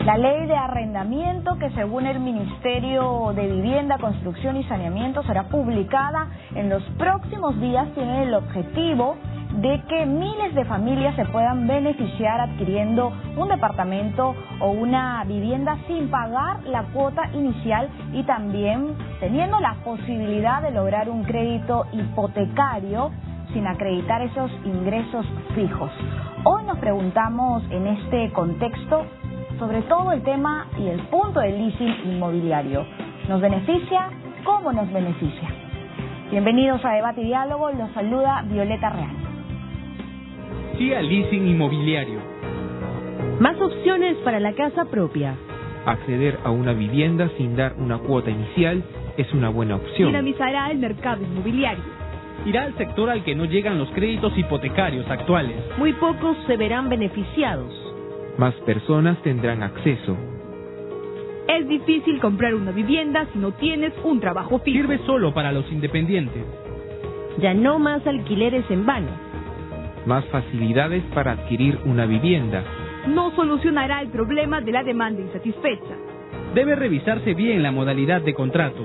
La ley de arrendamiento, que según el Ministerio de Vivienda, Construcción y Saneamiento será publicada en los próximos días, tiene el objetivo de que miles de familias se puedan beneficiar adquiriendo un departamento o una vivienda sin pagar la cuota inicial y también teniendo la posibilidad de lograr un crédito hipotecario sin acreditar esos ingresos fijos. Hoy nos preguntamos en este contexto sobre todo el tema y el punto del leasing inmobiliario. ¿Nos beneficia? ¿Cómo nos beneficia? Bienvenidos a Debate y Diálogo, los saluda Violeta Real. Sí al leasing inmobiliario. Más opciones para la casa propia. Acceder a una vivienda sin dar una cuota inicial es una buena opción. Dinamizará el mercado inmobiliario. Irá al sector al que no llegan los créditos hipotecarios actuales. Muy pocos se verán beneficiados. Más personas tendrán acceso. Es difícil comprar una vivienda si no tienes un trabajo fijo. Sirve solo para los independientes. Ya no más alquileres en vano. Más facilidades para adquirir una vivienda. No solucionará el problema de la demanda insatisfecha. Debe revisarse bien la modalidad de contrato.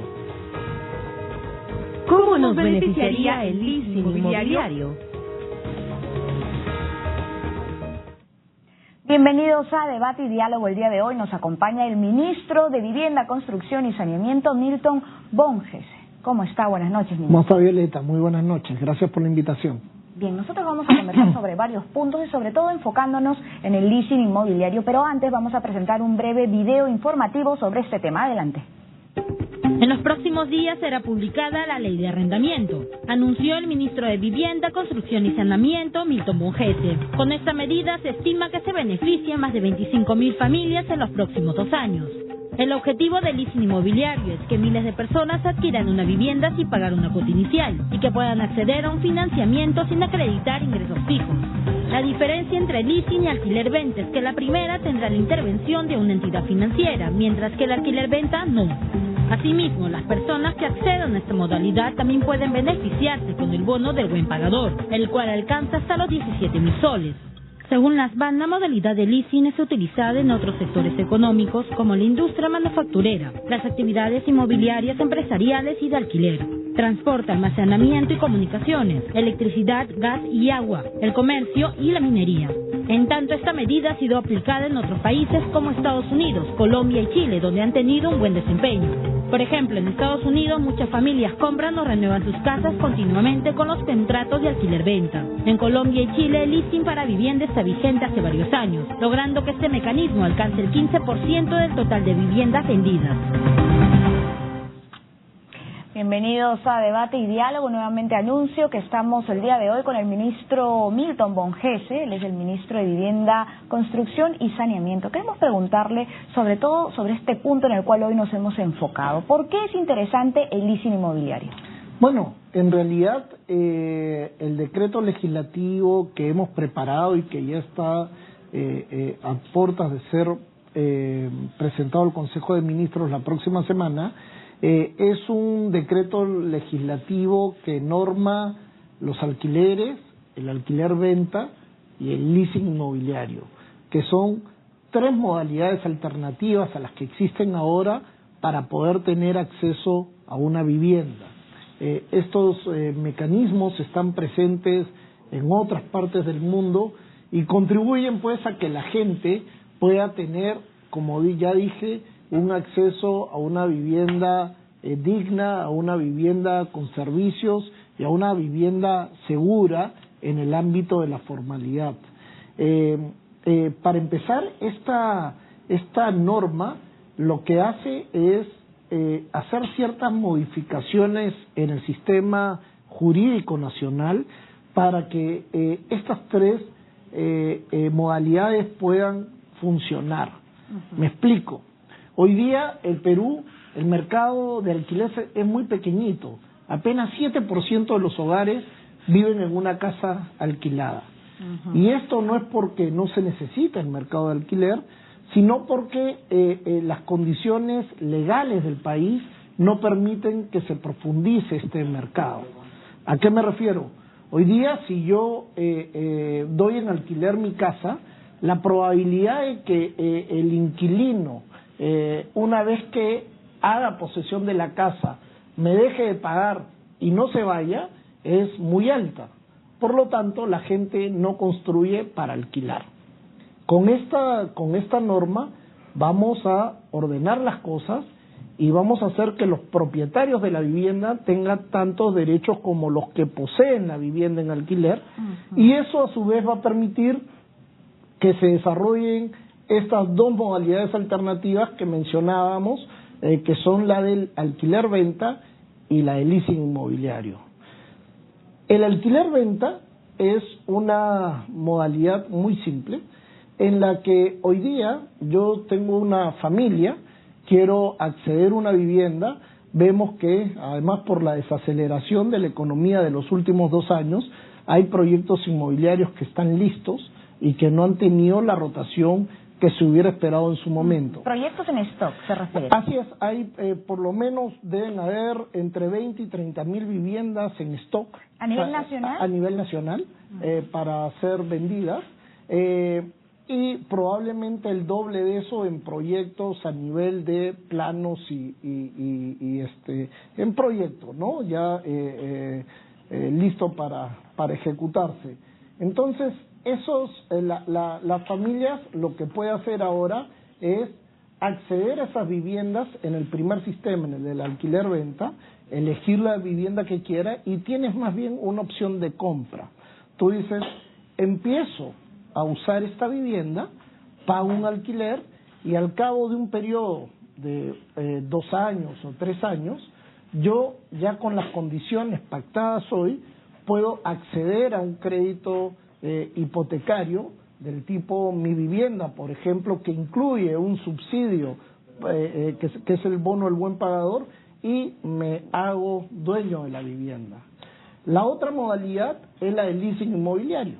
¿Cómo nos beneficiaría el leasing inmobiliario? Bienvenidos a Debate y Diálogo. El día de hoy nos acompaña el ministro de Vivienda, Construcción y Saneamiento, Milton Bonges. ¿Cómo está? Buenas noches, ministro. ¿Cómo está, Violeta? Muy buenas noches. Gracias por la invitación. Bien, nosotros vamos a conversar sobre varios puntos y sobre todo enfocándonos en el leasing inmobiliario, pero antes vamos a presentar un breve video informativo sobre este tema. Adelante. En los próximos días será publicada la ley de arrendamiento, anunció el ministro de Vivienda, Construcción y Saneamiento, Milton Bonges. Con esta medida se estima que se beneficien más de 25.000 familias en los próximos 2 años. El objetivo del leasing inmobiliario es que miles de personas adquieran una vivienda sin pagar una cuota inicial y que puedan acceder a un financiamiento sin acreditar ingresos fijos. La diferencia entre leasing y alquiler-venta es que la primera tendrá la intervención de una entidad financiera, mientras que el alquiler-venta no. Asimismo, las personas que accedan a esta modalidad también pueden beneficiarse con el bono del buen pagador, el cual alcanza hasta los 17.000 soles. Según las BAN, la modalidad de leasing es utilizada en otros sectores económicos como la industria manufacturera, las actividades inmobiliarias empresariales y de alquiler, transporte, almacenamiento y comunicaciones, electricidad, gas y agua, el comercio y la minería. En tanto, esta medida ha sido aplicada en otros países como Estados Unidos, Colombia y Chile, donde han tenido un buen desempeño. Por ejemplo, en Estados Unidos muchas familias compran o renuevan sus casas continuamente con los contratos de alquiler-venta. En Colombia y Chile el leasing para vivienda está vigente hace varios años, logrando que este mecanismo alcance el 15% del total de viviendas vendidas. Bienvenidos a Debate y Diálogo. Nuevamente anuncio que estamos el día de hoy con el ministro Milton Bonges. Él es el ministro de Vivienda, Construcción y Saneamiento. Queremos preguntarle sobre todo sobre este punto en el cual hoy nos hemos enfocado. ¿Por qué es interesante el leasing inmobiliario? Bueno, en realidad el decreto legislativo que hemos preparado y que ya está a puertas de ser presentado al Consejo de Ministros la próxima semana, es un decreto legislativo que norma los alquileres, el alquiler-venta y el leasing inmobiliario, que son 3 modalidades alternativas a las que existen ahora para poder tener acceso a una vivienda. Estos mecanismos están presentes en otras partes del mundo y contribuyen pues a que la gente pueda tener, como ya dije, un acceso a una vivienda digna, a una vivienda con servicios y a una vivienda segura en el ámbito de la formalidad. Para empezar, esta norma lo que hace es hacer ciertas modificaciones en el sistema jurídico nacional para que estas 3 modalidades puedan funcionar. Me explico. Hoy día el Perú, el mercado de alquiler es muy pequeñito. Apenas 7% de los hogares viven en una casa alquilada. Y esto no es porque no se necesita el mercado de alquiler, sino porque las condiciones legales del país no permiten que se profundice este mercado. ¿A qué me refiero? Hoy día, si yo doy en alquiler mi casa, la probabilidad de que el inquilino, una vez que haga posesión de la casa, me deje de pagar y no se vaya, es muy alta. Por lo tanto, la gente no construye para alquilar. Con esta norma vamos a ordenar las cosas y vamos a hacer que los propietarios de la vivienda tengan tantos derechos como los que poseen la vivienda en alquiler, y eso a su vez va a permitir que se desarrollen estas dos modalidades alternativas que mencionábamos, que son la del alquiler-venta y la del leasing inmobiliario. El alquiler-venta es una modalidad muy simple, en la que hoy día yo tengo una familia, quiero acceder a una vivienda, vemos que además por la desaceleración de la economía de los últimos 2 años, hay proyectos inmobiliarios que están listos y que no han tenido la rotación que se hubiera esperado en su momento. Proyectos en stock, se refiere. Así es, hay por lo menos deben haber entre 20 y 30 mil viviendas en stock. ¿A nivel nacional? A nivel nacional, para ser vendidas. Y probablemente el doble de eso en proyectos a nivel de planos y en proyecto, ¿no? Ya listo para ejecutarse. Entonces, las familias lo que puede hacer ahora es acceder a esas viviendas en el primer sistema, en el del alquiler-venta, elegir la vivienda que quiera y tienes más bien una opción de compra. Tú dices, empiezo a usar esta vivienda, pago un alquiler y al cabo de un periodo de 2 años o 3 años, yo ya con las condiciones pactadas hoy puedo acceder a un crédito hipotecario del tipo Mi Vivienda, por ejemplo, que incluye un subsidio que es el bono del buen pagador y me hago dueño de la vivienda. La otra modalidad es la del leasing inmobiliario,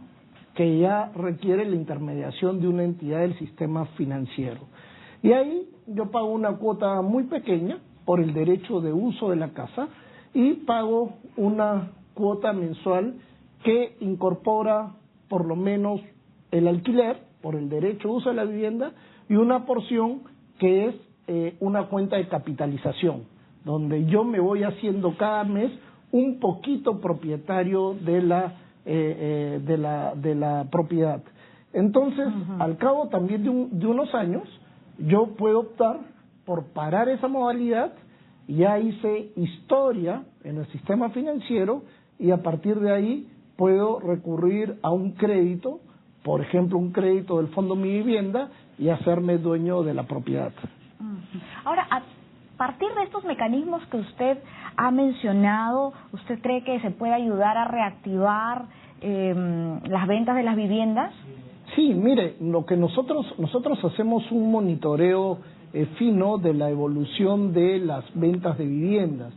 que ya requiere la intermediación de una entidad del sistema financiero. Y ahí yo pago una cuota muy pequeña por el derecho de uso de la casa y pago una cuota mensual que incorpora por lo menos el alquiler por el derecho de uso de la vivienda y una porción que es una cuenta de capitalización, donde yo me voy haciendo cada mes un poquito propietario de la propiedad. Entonces, al cabo también de unos años, yo puedo optar por parar esa modalidad, ya hice historia en el sistema financiero y a partir de ahí puedo recurrir a un crédito, por ejemplo, un crédito del Fondo Mi Vivienda y hacerme dueño de la propiedad. Ahora, a partir de estos mecanismos que usted ha mencionado, ¿usted cree que se puede ayudar a reactivar las ventas de las viviendas? Sí, mire, lo que nosotros hacemos un monitoreo fino de la evolución de las ventas de viviendas,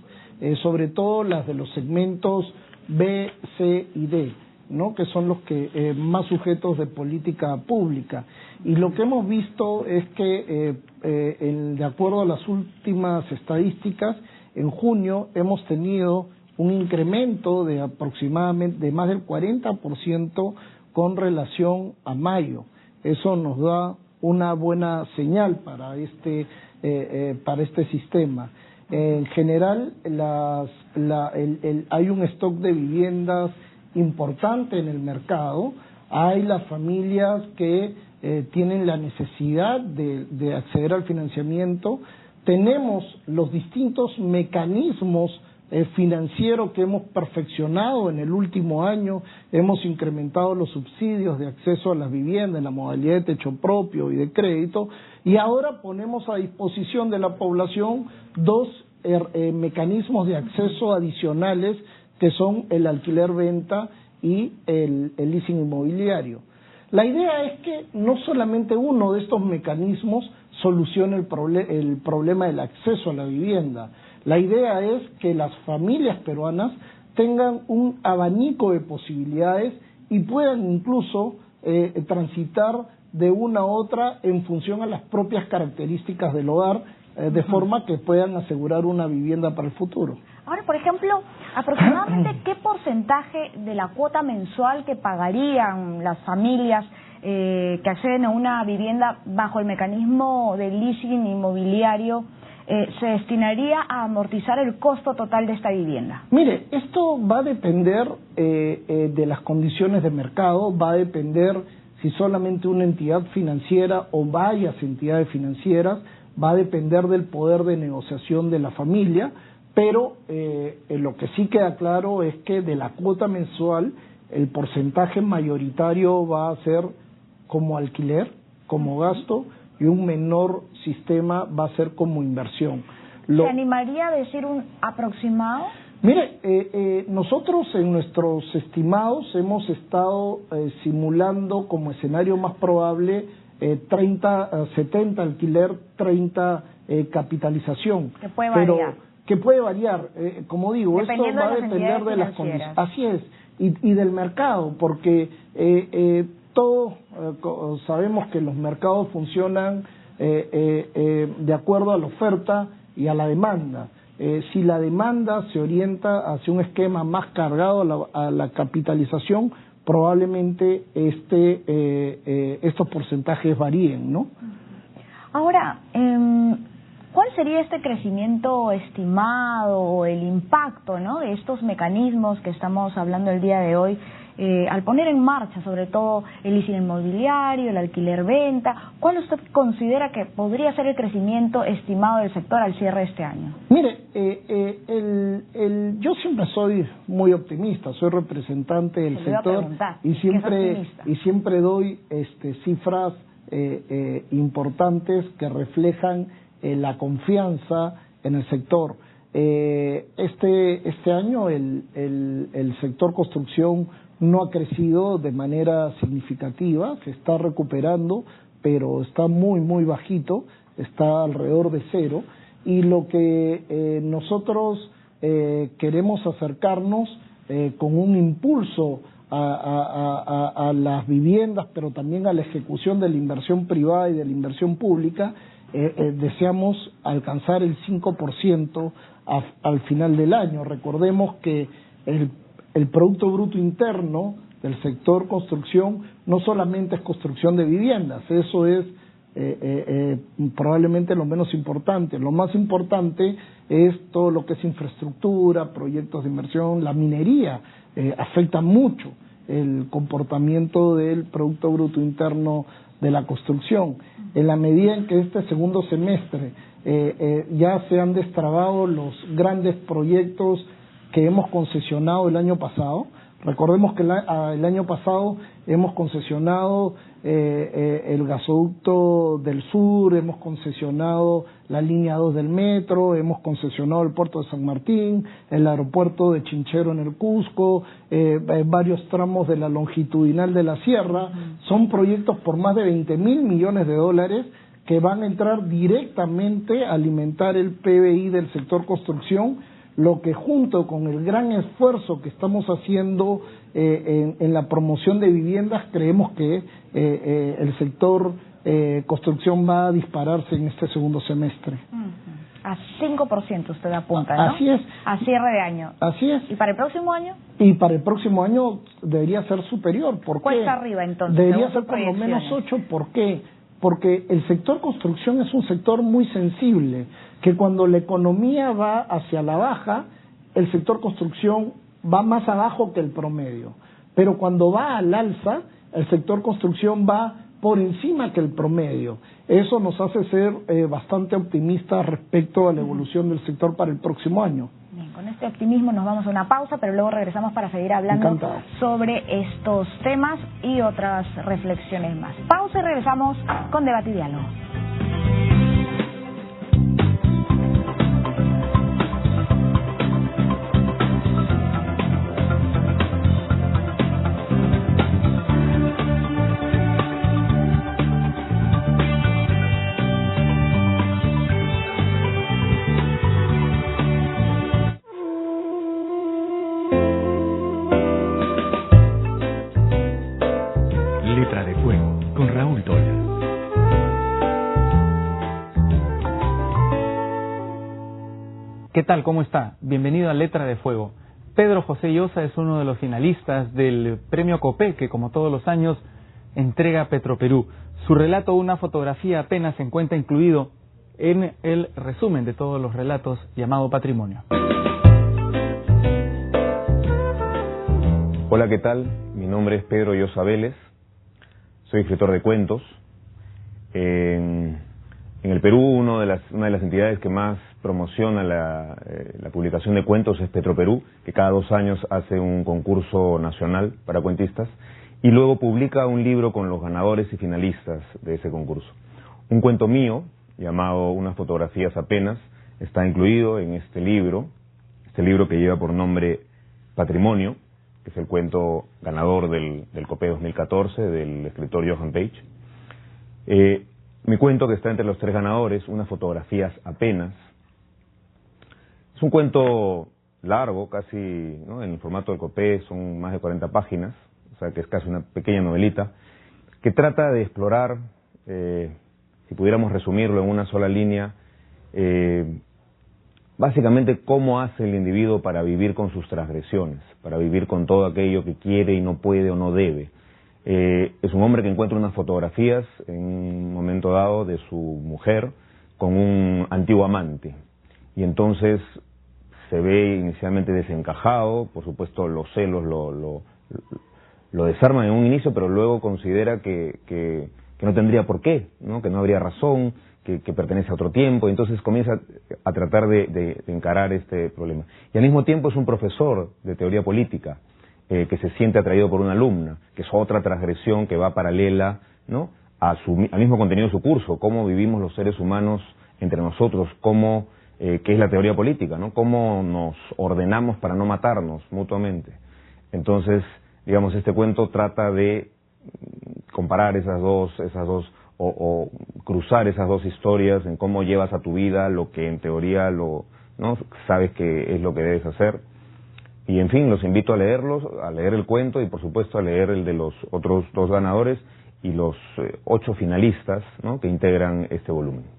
sobre todo las de los segmentos B, C y D, ¿no? Que son los que más sujetos de política pública. Y lo que hemos visto es que, de acuerdo a las últimas estadísticas, en junio hemos tenido un incremento de aproximadamente de más del 40% con relación a mayo. Eso nos da una buena señal para este sistema. En general, hay un stock de viviendas importante en el mercado. Hay las familias que tienen la necesidad de acceder al financiamiento. Tenemos los distintos mecanismos financieros que hemos perfeccionado en el último año. Hemos incrementado los subsidios de acceso a las viviendas en la modalidad de techo propio y de crédito, y ahora ponemos a disposición de la población 2 mecanismos de acceso adicionales, que son el alquiler-venta y el leasing inmobiliario. La idea es que no solamente uno de estos mecanismos solucione el problema del acceso a la vivienda. La idea es que las familias peruanas tengan un abanico de posibilidades y puedan incluso transitar de una a otra en función a las propias características del hogar, de forma que puedan asegurar una vivienda para el futuro. Ahora, por ejemplo, aproximadamente ¿qué porcentaje de la cuota mensual que pagarían las familias que acceden a una vivienda bajo el mecanismo de leasing inmobiliario se destinaría a amortizar el costo total de esta vivienda? Mire, esto va a depender de las condiciones de mercado, va a depender si solamente una entidad financiera o varias entidades financieras, va a depender del poder de negociación de la familia, pero lo que sí queda claro es que de la cuota mensual el porcentaje mayoritario va a ser como alquiler, como gasto, y un menor sistema va a ser como inversión. ¿Se animaría a decir un aproximado? Mire, nosotros en nuestros estimados hemos estado simulando como escenario más probable 70 alquiler, 30 capitalización. Que puede variar. Que puede variar, como digo, esto va a depender de las condiciones. Así es, y del mercado, porque todos sabemos que los mercados funcionan de acuerdo a la oferta y a la demanda. Si la demanda se orienta hacia un esquema más cargado a la capitalización, probablemente estos porcentajes varíen, ¿no? Ahora, ¿cuál sería este crecimiento estimado o el impacto, ¿no?, de estos mecanismos que estamos hablando el día de hoy al poner en marcha, sobre todo el leasing inmobiliario, el alquiler-venta? ¿Cuál usted considera que podría ser el crecimiento estimado del sector al cierre de este año? Mire, yo siempre soy muy optimista, soy representante del sector y siempre doy cifras importantes que reflejan la confianza en el sector. Este año el sector construcción no ha crecido de manera significativa, se está recuperando, pero está muy bajito, está alrededor de cero, y lo que nosotros queremos acercarnos con un impulso a las viviendas, pero también a la ejecución de la inversión privada y de la inversión pública. Deseamos alcanzar el 5% al final del año. Recordemos que el Producto Bruto Interno del sector construcción no solamente es construcción de viviendas, eso es probablemente lo menos importante. Lo más importante es todo lo que es infraestructura, proyectos de inversión, la minería afecta mucho el comportamiento del Producto Bruto Interno de la construcción. En la medida en que este segundo semestre ya se han destrabado los grandes proyectos que hemos concesionado el año pasado. Recordemos que el año pasado hemos concesionado el gasoducto del sur, hemos concesionado la línea 2 del metro, hemos concesionado el puerto de San Martín, el aeropuerto de Chinchero en el Cusco, varios tramos de la longitudinal de la sierra. Son proyectos por más de 20.000 millones de dólares que van a entrar directamente a alimentar el PBI del sector construcción, lo que junto con el gran esfuerzo que estamos haciendo en la promoción de viviendas, creemos que el sector construcción va a dispararse en este segundo semestre. A 5% usted apunta, ¿no? Así es. A cierre de año. Así es. ¿Y para el próximo año? Y para el próximo año debería ser superior. ¿Por qué? Cuesta arriba, entonces. Debería ser por lo menos 8. ¿Por qué? Porque el sector construcción es un sector muy sensible, que cuando la economía va hacia la baja, el sector construcción va más abajo que el promedio. Pero cuando va al alza, el sector construcción va por encima que el promedio. Eso nos hace ser bastante optimistas respecto a la evolución del sector para el próximo año. Bien, con este optimismo nos vamos a una pausa, pero luego regresamos para seguir hablando sobre estos temas y otras reflexiones más. Pausa y regresamos con Debate y Diálogo. Letra de Fuego, con Raúl Tola. ¿Qué tal? ¿Cómo está? Bienvenido a Letra de Fuego. Pedro José Llosa es uno de los finalistas del Premio COPE, que como todos los años entrega Petroperú. Su relato, una fotografía, apenas se encuentra incluido en el resumen de todos los relatos llamado Patrimonio. Hola, ¿qué tal? Mi nombre es Pedro Llosa Vélez, soy escritor de cuentos. En el Perú, una de las entidades que más promociona la publicación de cuentos es Petroperú, que cada 2 años hace un concurso nacional para cuentistas y luego publica un libro con los ganadores y finalistas de ese concurso. Un cuento mío, llamado Unas fotografías apenas, está incluido en este libro que lleva por nombre Patrimonio, que es el cuento ganador del COPE 2014 del escritor Johan Page. Mi cuento, que está entre los 3 ganadores, Unas fotografías apenas, es un cuento largo, casi, ¿no?, en el formato del COPE son más de 40 páginas, o sea que es casi una pequeña novelita, que trata de explorar, si pudiéramos resumirlo en una sola línea, básicamente cómo hace el individuo para vivir con sus transgresiones, para vivir con todo aquello que quiere y no puede o no debe. Es un hombre que encuentra unas fotografías en un momento dado de su mujer con un antiguo amante y entonces se ve inicialmente desencajado, por supuesto los celos lo desarman en un inicio, pero luego considera que no tendría por qué, ¿no?, que no habría razón, que pertenece a otro tiempo, y entonces comienza a tratar de encarar este problema. Y al mismo tiempo es un profesor de teoría política, que se siente atraído por una alumna, que es otra transgresión que va paralela, ¿no?, al mismo contenido de su curso, cómo vivimos los seres humanos entre nosotros, cómo, qué es la teoría política, ¿no?, cómo nos ordenamos para no matarnos mutuamente. Entonces, digamos, este cuento trata de comparar esas dos o cruzar esas dos historias en cómo llevas a tu vida lo que en teoría ¿no?, sabes que es lo que debes hacer. Y en fin, los invito a leerlos, a leer el cuento y por supuesto a leer el de los otros 2 ganadores y los 8 finalistas, ¿no?, que integran este volumen.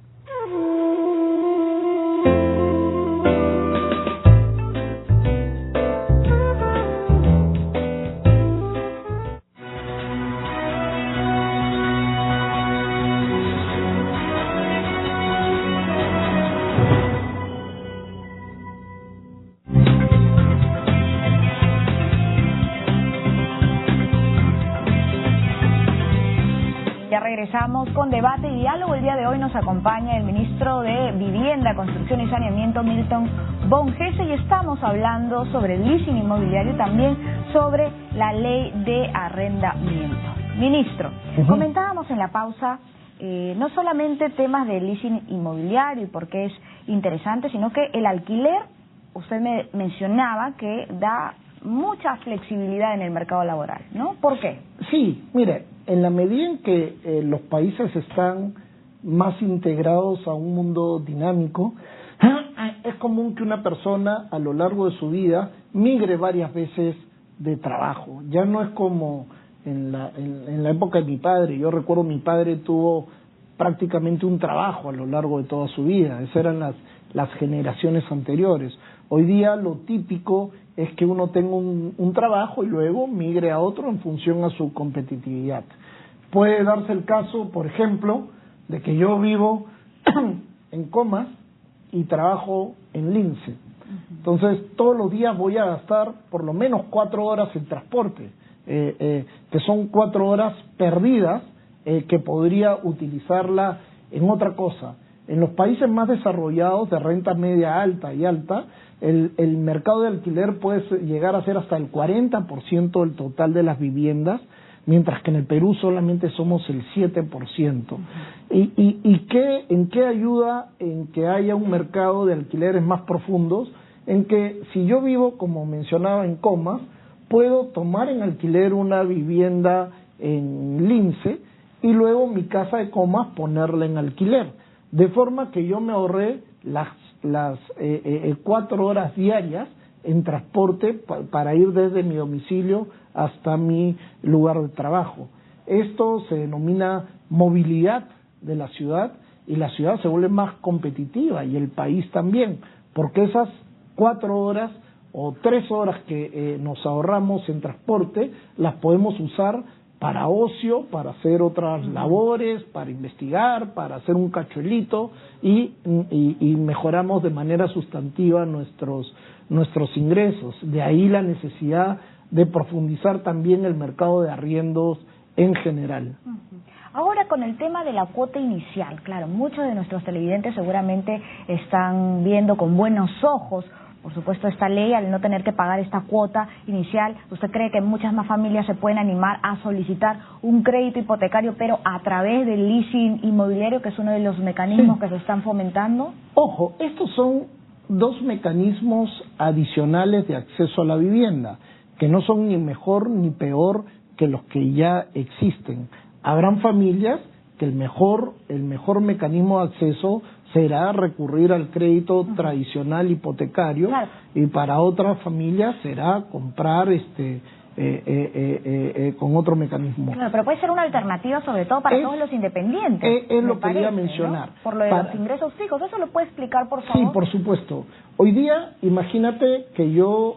Regresamos con debate y diálogo. El día de hoy nos acompaña el ministro de Vivienda, Construcción y Saneamiento, Milton Bonjese, y estamos hablando sobre el leasing inmobiliario y también sobre la ley de arrendamiento. Ministro, comentábamos en la pausa no solamente temas de leasing inmobiliario y por qué es interesante, sino que el alquiler, usted me mencionaba que da mucha flexibilidad en el mercado laboral, ¿no? ¿Por qué? Sí, mire, en la medida en que los países están más integrados a un mundo dinámico, es común que una persona a lo largo de su vida migre varias veces de trabajo. Ya no es como en la época de mi padre. Yo recuerdo mi padre tuvo prácticamente un trabajo a lo largo de toda su vida. Esas eran las generaciones anteriores. Hoy día lo típico es que uno tenga un trabajo y luego migre a otro en función a su competitividad. Puede darse el caso, por ejemplo, de que yo vivo en Comas y trabajo en Lince. Entonces, todos los días voy a gastar por lo menos 4 horas en transporte, que son 4 horas perdidas que podría utilizarla en otra cosa. En los países más desarrollados de renta media alta y alta, el mercado de alquiler puede llegar a ser hasta el 40% del total de las viviendas, mientras que en el Perú solamente somos el 7%. ¿En qué ayuda en que haya un mercado de alquileres más profundos? En que si yo vivo, como mencionaba, en Comas, puedo tomar en alquiler una vivienda en Lince y luego mi casa de Comas ponerla en alquiler, de forma que yo me ahorré las 4 horas diarias en transporte para ir desde mi domicilio hasta mi lugar de trabajo. Esto se denomina movilidad de la ciudad y la ciudad se vuelve más competitiva y el país también, porque esas 4 horas o 3 horas que nos ahorramos en transporte las podemos usar para ocio, para hacer otras labores, para investigar, para hacer un cachuelito y mejoramos de manera sustantiva nuestros ingresos. De ahí la necesidad de profundizar también el mercado de arriendos en general. Ahora, con el tema de la cuota inicial, claro, muchos de nuestros televidentes seguramente están viendo con buenos ojos, por supuesto, esta ley, al no tener que pagar esta cuota inicial. ¿Usted cree que muchas más familias se pueden animar a solicitar un crédito hipotecario, pero a través del leasing inmobiliario, que es uno de los mecanismos que se están fomentando? Ojo, estos son dos mecanismos adicionales de acceso a la vivienda, que no son ni mejor ni peor que los que ya existen. Habrán familias que el mejor mecanismo de acceso será recurrir al crédito tradicional hipotecario, claro, y para otras familias será comprar con otro mecanismo. Claro, pero puede ser una alternativa sobre todo para todos los independientes. Es lo que quería mencionar. ¿No? Por lo de los ingresos fijos, ¿eso lo puede explicar, por favor? Sí, por supuesto. Hoy día, imagínate que yo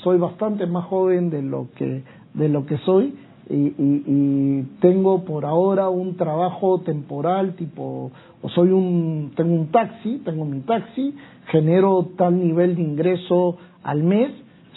soy bastante más joven de lo que soy, y tengo por ahora un trabajo temporal tengo mi taxi, genero tal nivel de ingreso al mes,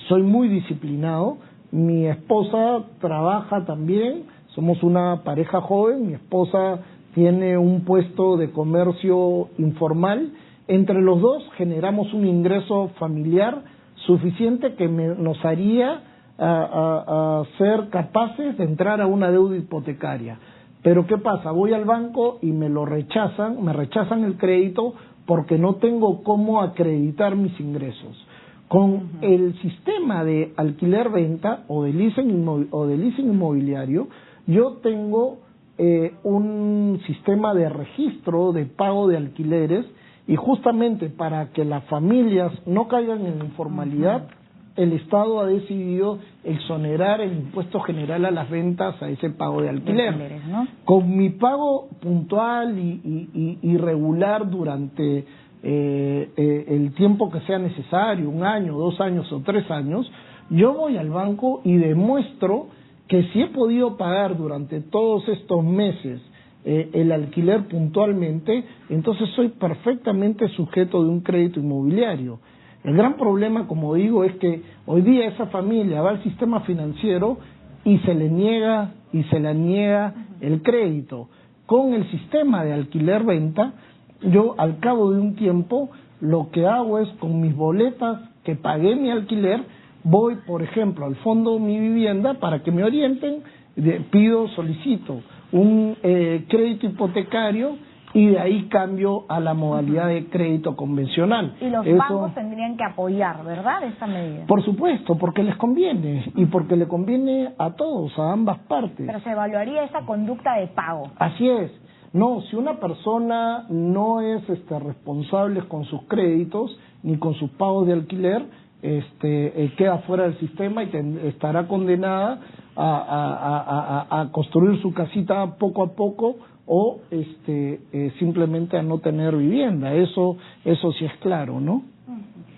soy muy disciplinado, mi esposa trabaja también, somos una pareja joven, mi esposa tiene un puesto de comercio informal, entre los dos generamos un ingreso familiar suficiente que nos haría a ser capaces de entrar a una deuda hipotecaria. Pero ¿qué pasa? Voy al banco y me rechazan el crédito porque no tengo cómo acreditar mis ingresos. Con el sistema de alquiler-venta o de leasing inmobiliario, yo tengo un sistema de registro de pago de alquileres, y justamente para que las familias no caigan en la informalidad, el Estado ha decidido exonerar el impuesto general a las ventas a ese pago de alquiler. ¿No? Con mi pago puntual y regular durante el tiempo que sea necesario, 1 año, 2 años o 3 años, yo voy al banco y demuestro que si he podido pagar durante todos estos meses el alquiler puntualmente, entonces soy perfectamente sujeto de un crédito inmobiliario. El gran problema, como digo, es que hoy día esa familia va al sistema financiero y se le niega el crédito. Con el sistema de alquiler-venta, yo al cabo de un tiempo lo que hago es, con mis boletas que pagué mi alquiler, voy, por ejemplo, al fondo de mi vivienda para que me orienten, solicito un crédito hipotecario, y de ahí cambio a la modalidad de crédito convencional. Y los bancos tendrían que apoyar, ¿verdad?, esta medida. Por supuesto, porque les conviene, y porque le conviene a todos, a ambas partes. Pero se evaluaría esa conducta de pago. Así es. No, si una persona no es responsable con sus créditos ni con sus pagos de alquiler, queda fuera del sistema y estará condenada a construir su casita poco a poco, o simplemente a no tener vivienda. Eso sí es claro, ¿no?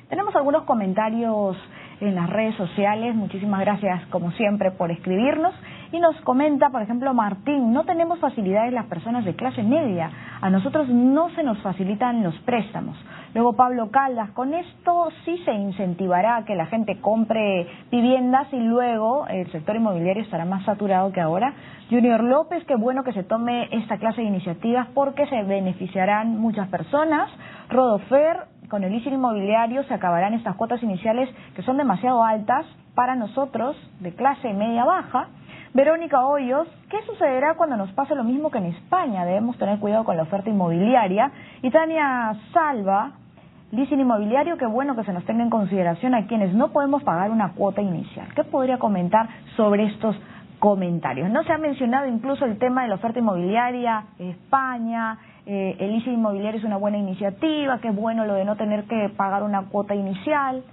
Tenemos algunos comentarios en las redes sociales. Muchísimas gracias, como siempre, por escribirnos. Y nos comenta, por ejemplo, Martín: no tenemos facilidades las personas de clase media, a nosotros no se nos facilitan los préstamos. Luego Pablo Caldas: con esto sí se incentivará a que la gente compre viviendas y luego el sector inmobiliario estará más saturado que ahora. Junior López: qué bueno que se tome esta clase de iniciativas porque se beneficiarán muchas personas. Rodofer: con el leasing inmobiliario se acabarán estas cuotas iniciales que son demasiado altas para nosotros de clase media-baja. Verónica Hoyos: ¿qué sucederá cuando nos pase lo mismo que en España? Debemos tener cuidado con la oferta inmobiliaria. Y Tania Salva: leasing inmobiliario, qué bueno que se nos tenga en consideración a quienes no podemos pagar una cuota inicial. ¿Qué podría comentar sobre estos comentarios? No se ha mencionado incluso el tema de la oferta inmobiliaria, España, el leasing inmobiliario es una buena iniciativa, qué bueno lo de no tener que pagar una cuota inicial.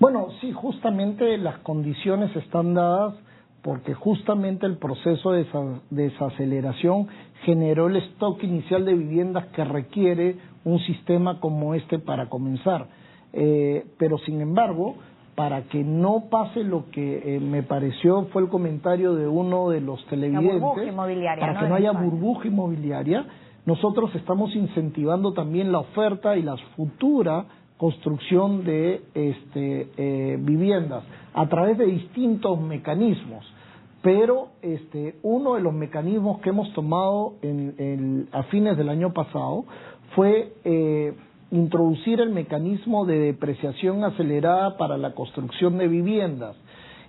Bueno, sí, justamente las condiciones están dadas porque justamente el proceso de desaceleración generó el stock inicial de viviendas que requiere un sistema como este para comenzar. Pero sin embargo, para que no pase lo que me pareció fue el comentario de uno de los televidentes, la burbuja inmobiliaria, para que no haya burbuja inmobiliaria, nosotros estamos incentivando también la oferta y la futura construcción de viviendas a través de distintos mecanismos. Pero uno de los mecanismos que hemos tomado a fines del año pasado fue introducir el mecanismo de depreciación acelerada para la construcción de viviendas.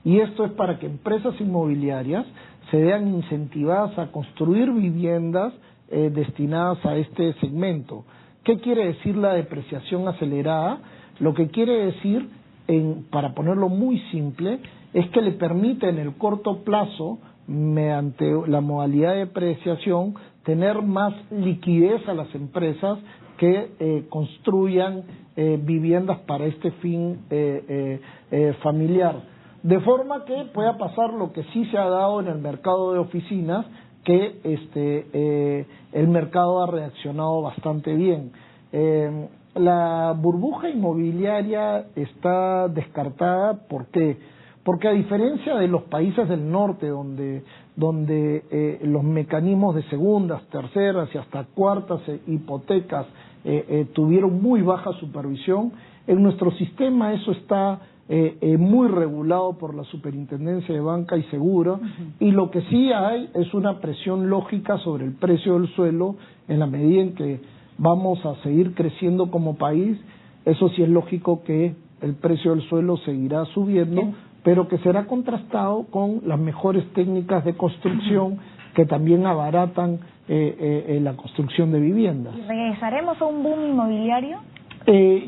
Y esto es para que empresas inmobiliarias se vean incentivadas a construir viviendas destinadas a este segmento. ¿Qué quiere decir la depreciación acelerada? Lo que quiere decir, para ponerlo muy simple, es que le permite en el corto plazo, mediante la modalidad de depreciación, tener más liquidez a las empresas que construyan viviendas para este fin familiar. De forma que pueda pasar lo que sí se ha dado en el mercado de oficinas, que el mercado ha reaccionado bastante bien. La burbuja inmobiliaria está descartada. ¿Por qué? Porque a diferencia de los países del norte, donde los mecanismos de segundas, terceras y hasta cuartas hipotecas tuvieron muy baja supervisión, en nuestro sistema eso está muy regulado por la Superintendencia de Banca y Seguro, y lo que sí hay es una presión lógica sobre el precio del suelo en la medida en que vamos a seguir creciendo como país. Eso sí es lógico que el precio del suelo seguirá subiendo, pero que será contrastado con las mejores técnicas de construcción que también abaratan la construcción de viviendas. ¿Regresaremos a un boom inmobiliario?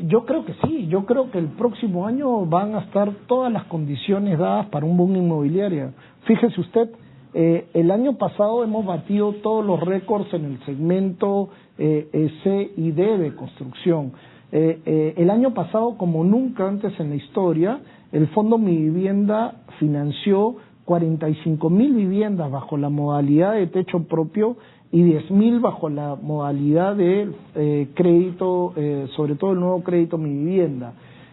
Yo creo que sí, yo creo que el próximo año van a estar todas las condiciones dadas para un boom inmobiliario. Fíjese usted, el año pasado hemos batido todos los récords en el segmento C y D de construcción. El año pasado, como nunca antes en la historia, el Fondo Mi Vivienda financió 45.000 viviendas bajo la modalidad de techo propio y 10.000 bajo la modalidad de crédito, sobre todo el nuevo crédito Mi Vivienda.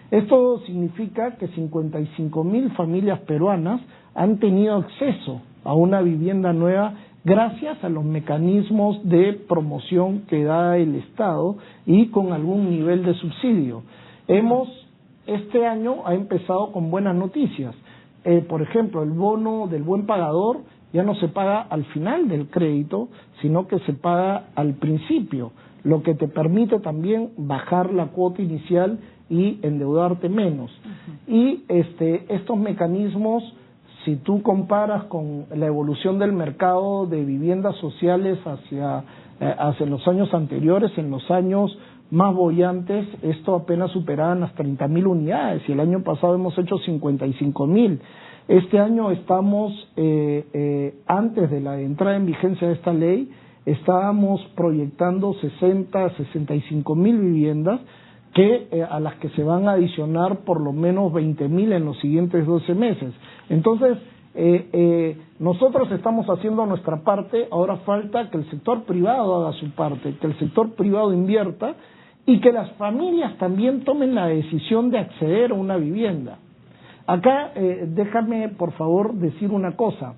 Esto significa que 55.000 familias peruanas han tenido acceso a una vivienda nueva gracias a los mecanismos de promoción que da el Estado y con algún nivel de subsidio. Este año ha empezado con buenas noticias. Por ejemplo, el bono del buen pagador ya no se paga al final del crédito, sino que se paga al principio, lo que te permite también bajar la cuota inicial y endeudarte menos. Y estos mecanismos, si tú comparas con la evolución del mercado de viviendas sociales hacia los años anteriores, en los años más bollantes, esto apenas superaba las 30.000 unidades y el año pasado hemos hecho 55.000. Este año estamos, antes de la entrada en vigencia de esta ley, estábamos proyectando 65.000 viviendas a las que se van a adicionar por lo menos 20.000 en los siguientes 12 meses. Entonces, nosotros estamos haciendo nuestra parte, ahora falta que el sector privado haga su parte, que el sector privado invierta y que las familias también tomen la decisión de acceder a una vivienda. Acá, déjame por favor decir una cosa.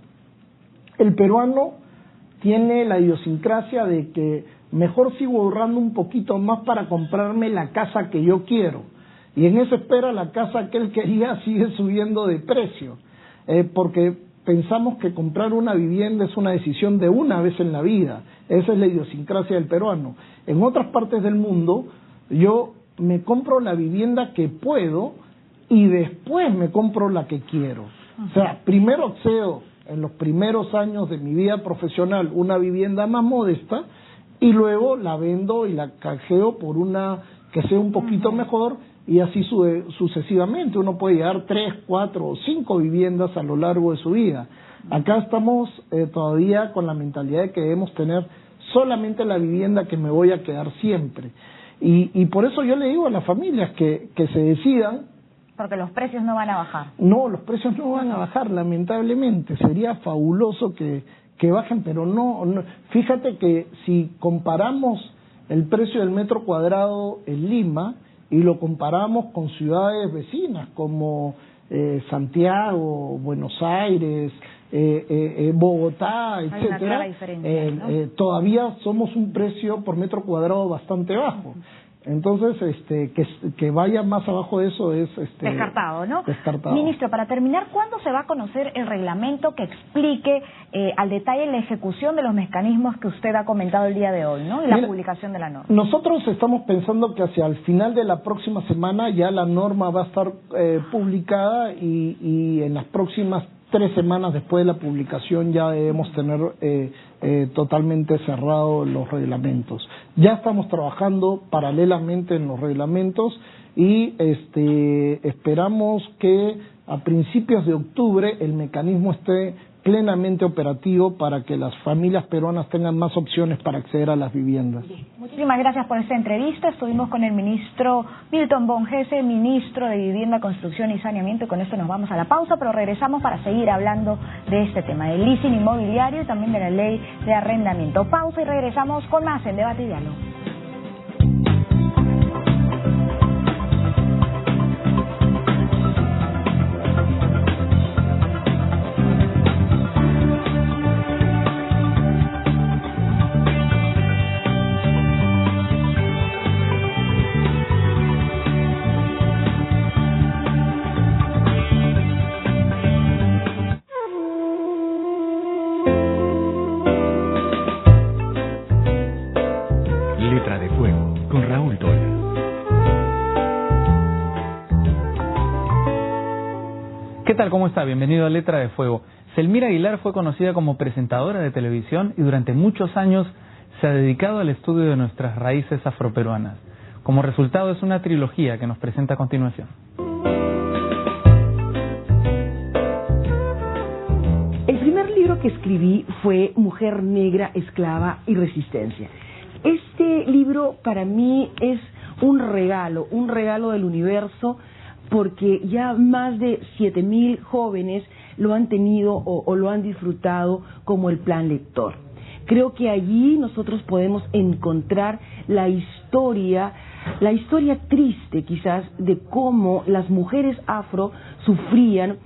El peruano tiene la idiosincrasia de que mejor sigo ahorrando un poquito más para comprarme la casa que yo quiero. Y en esa espera la casa que él quería sigue subiendo de precio. Porque pensamos que comprar una vivienda es una decisión de una vez en la vida. Esa es la idiosincrasia del peruano. En otras partes del mundo, yo me compro la vivienda que puedo y después me compro la que quiero. O sea, primero accedo en los primeros años de mi vida profesional una vivienda más modesta y luego la vendo y la canjeo por una que sea un poquito mejor y así sucesivamente. Uno puede llegar 3, 4 o 5 viviendas a lo largo de su vida. Acá estamos todavía con la mentalidad de que debemos tener solamente la vivienda que me voy a quedar siempre. Y por eso yo le digo a las familias que se decidan. Porque los precios no van a bajar. No, los precios no van a bajar, lamentablemente. Sería fabuloso que bajen, pero no. Fíjate que si comparamos el precio del metro cuadrado en Lima y lo comparamos con ciudades vecinas como Santiago, Buenos Aires, Bogotá, etcétera, todavía somos un precio por metro cuadrado bastante bajo. Entonces, que vaya más abajo de eso es descartado, ¿no? Descartado. Ministro, para terminar, ¿cuándo se va a conocer el reglamento que explique al detalle la ejecución de los mecanismos que usted ha comentado el día de hoy, ¿no? Y la publicación de la norma. Nosotros estamos pensando que hacia el final de la próxima semana ya la norma va a estar publicada y en las próximas 3 semanas después de la publicación ya debemos tener totalmente cerrados los reglamentos. Ya estamos trabajando paralelamente en los reglamentos y esperamos que a principios de octubre el mecanismo esté plenamente operativo para que las familias peruanas tengan más opciones para acceder a las viviendas. Muchísimas gracias por esta entrevista. Estuvimos con el ministro Milton Bonjese, ministro de Vivienda, Construcción y Saneamiento, y con esto nos vamos a la pausa, pero regresamos para seguir hablando de este tema, del leasing inmobiliario y también de la ley de arrendamiento. Pausa y regresamos con más en Debate y Diálogo. Letra de Fuego, con Raúl Tola. ¿Qué tal? ¿Cómo está? Bienvenido a Letra de Fuego. Selmira Aguilar fue conocida como presentadora de televisión y durante muchos años se ha dedicado al estudio de nuestras raíces afroperuanas. Como resultado es una trilogía que nos presenta a continuación. El primer libro que escribí fue Mujer Negra, Esclava y Resistencia. Este libro para mí es un regalo del universo, porque ya más de 7,000 jóvenes lo han tenido o lo han disfrutado como el plan lector. Creo que allí nosotros podemos encontrar la historia triste quizás de cómo las mujeres afro sufrían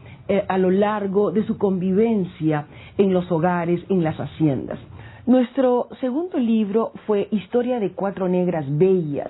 a lo largo de su convivencia en los hogares, en las haciendas. Nuestro segundo libro fue Historia de 4 negras bellas,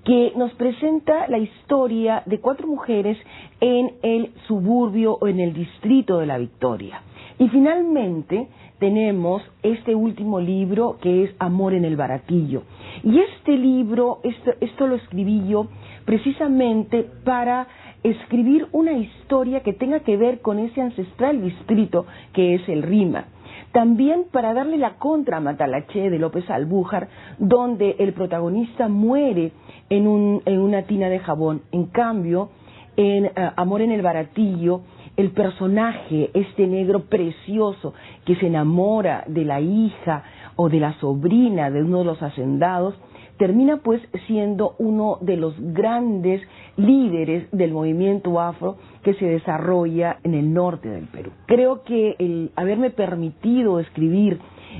que nos presenta la historia de 4 mujeres en el suburbio o en el distrito de La Victoria. Y finalmente tenemos este último libro que es Amor en el Baratillo. Y este libro, esto lo escribí yo precisamente para escribir una historia que tenga que ver con ese ancestral distrito que es el Rima. También para darle la contra a Matalaché de López Albújar, donde el protagonista muere en una tina de jabón. En cambio, en Amor en el Baratillo, el personaje, este negro precioso que se enamora de la hija o de la sobrina de uno de los hacendados, termina pues siendo uno de los grandes líderes del movimiento afro que se desarrolla en el norte del Perú. Creo que el haberme permitido escribir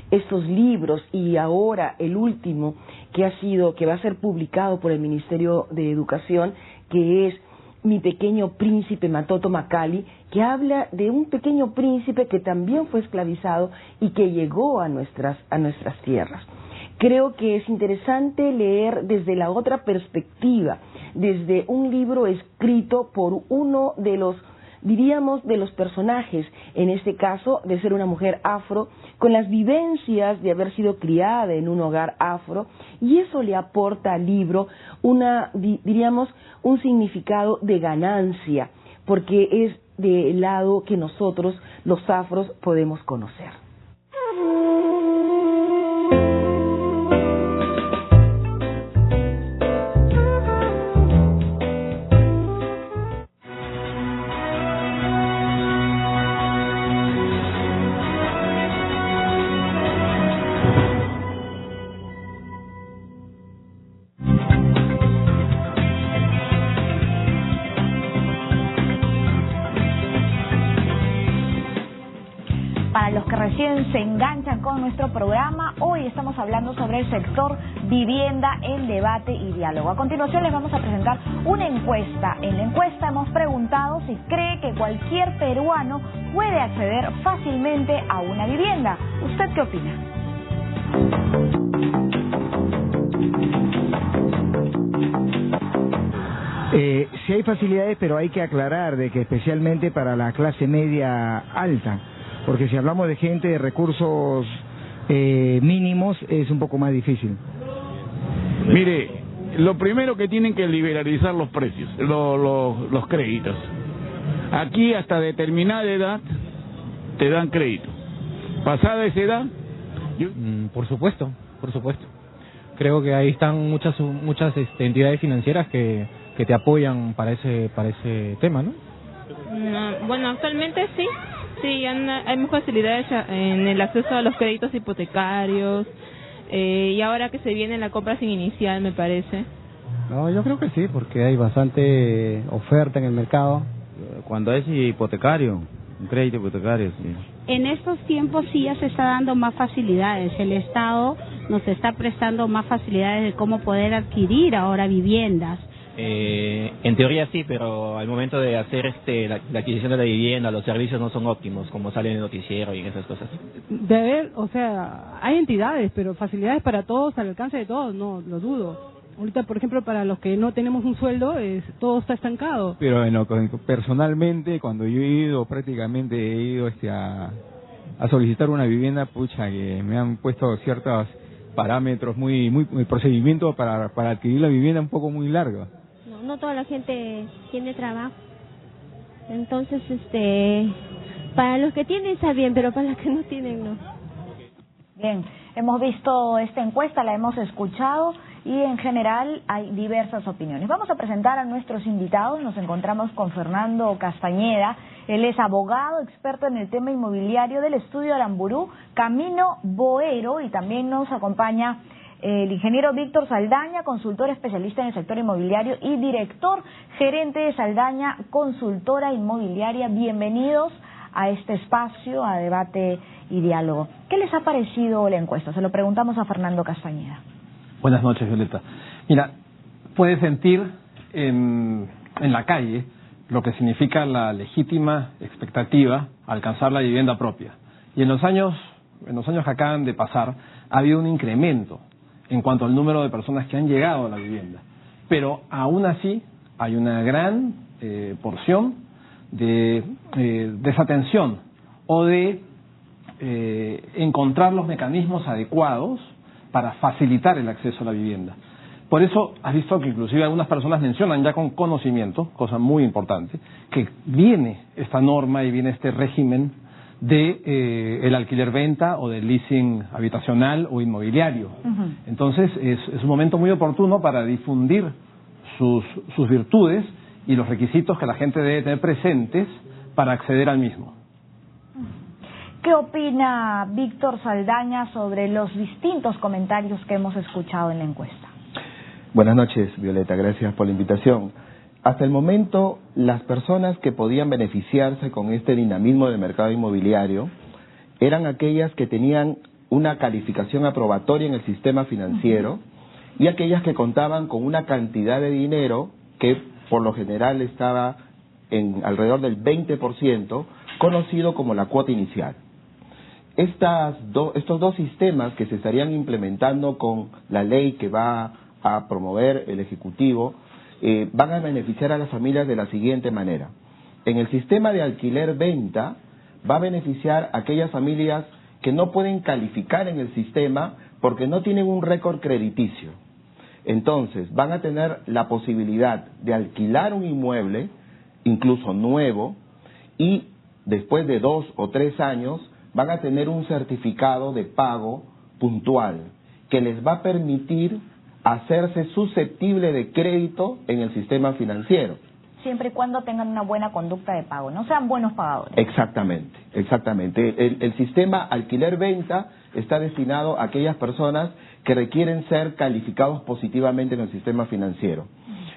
estos libros y ahora el último que va a ser publicado por el Ministerio de Educación, que es Mi Pequeño Príncipe Matoto Macali, que habla de un pequeño príncipe que también fue esclavizado y que llegó a nuestras tierras. Creo que es interesante leer desde la otra perspectiva, desde un libro escrito por uno de los, diríamos, de los personajes, en este caso de ser una mujer afro, con las vivencias de haber sido criada en un hogar afro, y eso le aporta al libro diríamos, un significado de ganancia, porque es del lado que nosotros, los afros, podemos conocer. los que recién se enganchan con nuestro programa, hoy estamos hablando sobre el sector vivienda en debate y diálogo. A continuación les vamos a presentar una encuesta. En la encuesta hemos preguntado si cree que cualquier peruano puede acceder fácilmente a una vivienda. ¿Usted qué opina? Sí hay facilidades, pero hay que aclarar de que especialmente para la clase media alta, porque si hablamos de gente de recursos mínimos es un poco más difícil. Mire, lo primero que tienen que liberalizar los precios, los créditos. Aquí hasta determinada edad te dan crédito. Pasada esa edad... Por supuesto. Creo que ahí están muchas entidades financieras que te apoyan para ese tema, ¿no? Bueno, actualmente sí, hay más facilidades en el acceso a los créditos hipotecarios, y ahora que se viene la compra sin inicial, me parece. No, yo creo que sí, porque hay bastante oferta en el mercado. Cuando es hipotecario, un crédito hipotecario, sí. En estos tiempos sí ya se está dando más facilidades. El Estado nos está prestando más facilidades de cómo poder adquirir ahora viviendas. En teoría sí, pero al momento de hacer la adquisición de la vivienda, los servicios no son óptimos, como sale en el noticiero y en esas cosas. De haber, o sea, hay entidades, pero facilidades para todos, al alcance de todos, no lo dudo. Ahorita, por ejemplo, para los que no tenemos un sueldo, todo está estancado. Pero bueno, personalmente, cuando yo he ido a solicitar una vivienda, pucha, que me han puesto ciertos parámetros el procedimiento para adquirir la vivienda un poco muy largo. No toda la gente tiene trabajo. Entonces, para los que tienen está bien, pero para los que no tienen, no. Bien, hemos visto esta encuesta, la hemos escuchado y en general hay diversas opiniones. Vamos a presentar a nuestros invitados. Nos encontramos con Fernando Castañeda. Él es abogado, experto en el tema inmobiliario del estudio Aramburú, Camino Boero, y también nos acompaña el ingeniero Víctor Saldaña, consultor especialista en el sector inmobiliario y director gerente de Saldaña Consultora Inmobiliaria. Bienvenidos a este espacio, a debate y diálogo. ¿Qué les ha parecido la encuesta? Se lo preguntamos a Fernando Castañeda. Buenas noches, Violeta. Mira, puedes sentir en la calle lo que significa la legítima expectativa a alcanzar la vivienda propia. Y en los años que acaban de pasar ha habido un incremento en cuanto al número de personas que han llegado a la vivienda. Pero aún así hay una gran porción de desatención o de encontrar los mecanismos adecuados para facilitar el acceso a la vivienda. Por eso has visto que inclusive algunas personas mencionan ya con conocimiento, cosa muy importante, que viene esta norma y viene este régimen de el alquiler-venta o del leasing habitacional o inmobiliario. Entonces es un momento muy oportuno para difundir sus virtudes y los requisitos que la gente debe tener presentes para acceder al mismo. ¿Qué opina Víctor Saldaña sobre los distintos comentarios que hemos escuchado en la encuesta? Buenas noches, Violeta, gracias por la invitación. Hasta el momento, las personas que podían beneficiarse con este dinamismo del mercado inmobiliario eran aquellas que tenían una calificación aprobatoria en el sistema financiero y aquellas que contaban con una cantidad de dinero que por lo general estaba en alrededor del 20%, conocido como la cuota inicial. Estos dos sistemas que se estarían implementando con la ley que va a promover el Ejecutivo van a beneficiar a las familias de la siguiente manera. En el sistema de alquiler-venta va a beneficiar a aquellas familias que no pueden calificar en el sistema porque no tienen un récord crediticio. Entonces van a tener la posibilidad de alquilar un inmueble, incluso nuevo, y después de 2 o 3 años van a tener un certificado de pago puntual que les va a permitir hacerse susceptible de crédito en el sistema financiero. Siempre y cuando tengan una buena conducta de pago, no sean buenos pagadores. Exactamente. El sistema alquiler-venta está destinado a aquellas personas que requieren ser calificados positivamente en el sistema financiero.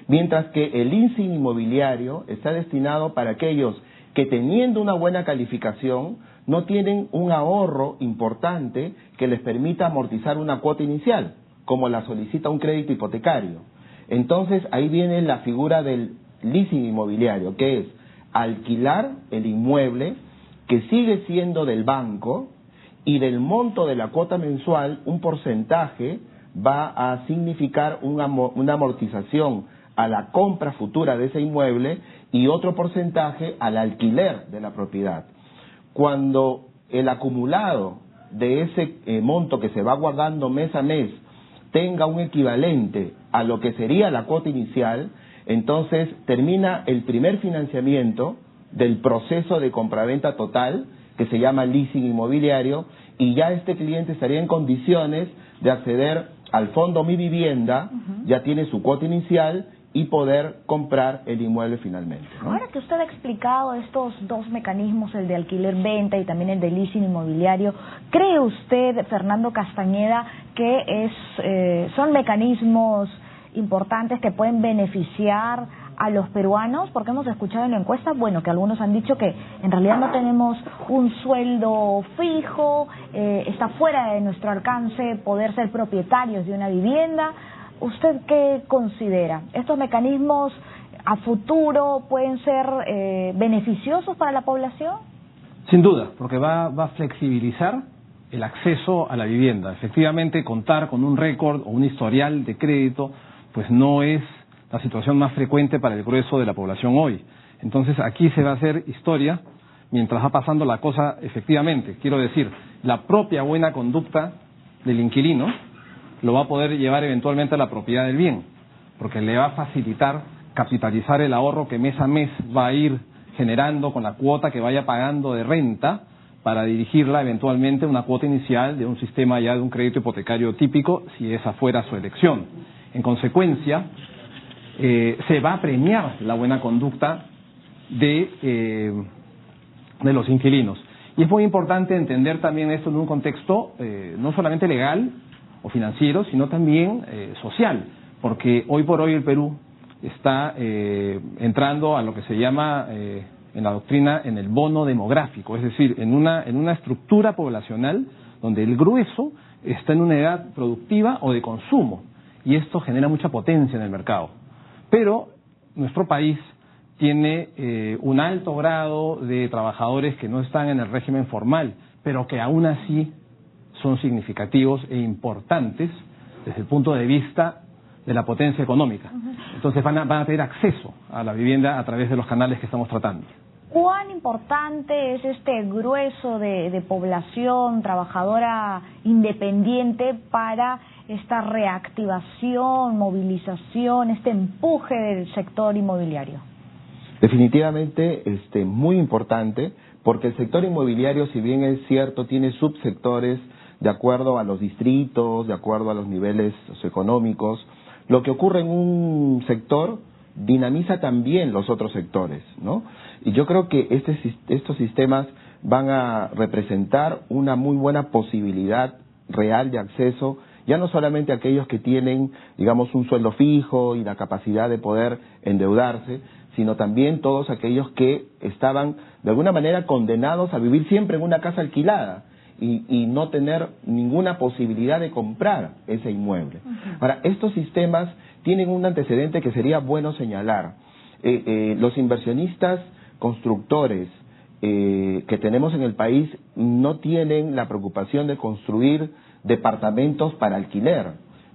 Mientras que el leasing inmobiliario está destinado para aquellos que teniendo una buena calificación no tienen un ahorro importante que les permita amortizar una cuota inicial, como la solicita un crédito hipotecario. Entonces ahí viene la figura del leasing inmobiliario, que es alquilar el inmueble que sigue siendo del banco, y del monto de la cuota mensual un porcentaje va a significar una amortización a la compra futura de ese inmueble y otro porcentaje al alquiler de la propiedad. Cuando el acumulado de ese monto que se va guardando mes a mes tenga un equivalente a lo que sería la cuota inicial, entonces termina el primer financiamiento del proceso de compraventa total, que se llama leasing inmobiliario, y ya este cliente estaría en condiciones de acceder al fondo Mi Vivienda, ya tiene su cuota inicial y poder comprar el inmueble finalmente, ¿no? Ahora que usted ha explicado estos dos mecanismos, el de alquiler-venta y también el de leasing inmobiliario, ¿cree usted, Fernando Castañeda, que son mecanismos importantes que pueden beneficiar a los peruanos? Porque hemos escuchado en la encuesta, bueno, que algunos han dicho que en realidad no tenemos un sueldo fijo, está fuera de nuestro alcance poder ser propietarios de una vivienda. ¿Usted qué considera? ¿Estos mecanismos a futuro pueden ser beneficiosos para la población? Sin duda, porque va a flexibilizar el acceso a la vivienda. Efectivamente, contar con un récord o un historial de crédito, pues no es la situación más frecuente para el grueso de la población hoy. Entonces aquí se va a hacer historia mientras va pasando la cosa efectivamente. Quiero decir, la propia buena conducta del inquilino lo va a poder llevar eventualmente a la propiedad del bien, porque le va a facilitar capitalizar el ahorro que mes a mes va a ir generando con la cuota que vaya pagando de renta para dirigirla eventualmente a una cuota inicial de un sistema ya de un crédito hipotecario típico, si esa fuera su elección. En consecuencia, se va a premiar la buena conducta de los inquilinos. Y es muy importante entender también esto en un contexto no solamente legal o financiero, sino también social, porque hoy por hoy el Perú está entrando a lo que se llama en la doctrina en el bono demográfico, es decir, en una estructura poblacional donde el grueso está en una edad productiva o de consumo, y esto genera mucha potencia en el mercado. Pero nuestro país tiene un alto grado de trabajadores que no están en el régimen formal, pero que aún así son significativos e importantes desde el punto de vista de la potencia económica. Entonces van a tener acceso a la vivienda a través de los canales que estamos tratando. ¿Cuán importante es este grueso de población trabajadora independiente para esta reactivación, movilización, este empuje del sector inmobiliario? Definitivamente muy importante, porque el sector inmobiliario, si bien es cierto, tiene subsectores de acuerdo a los distritos, de acuerdo a los niveles socioeconómicos. Lo que ocurre en un sector dinamiza también los otros sectores, ¿no? Y yo creo que estos sistemas van a representar una muy buena posibilidad real de acceso, ya no solamente a aquellos que tienen, digamos, un sueldo fijo y la capacidad de poder endeudarse, sino también todos aquellos que estaban de alguna manera condenados a vivir siempre en una casa alquilada y no tener ninguna posibilidad de comprar ese inmueble. Ahora, estos sistemas tienen un antecedente que sería bueno señalar. Los inversionistas constructores que tenemos en el país no tienen la preocupación de construir departamentos para alquiler.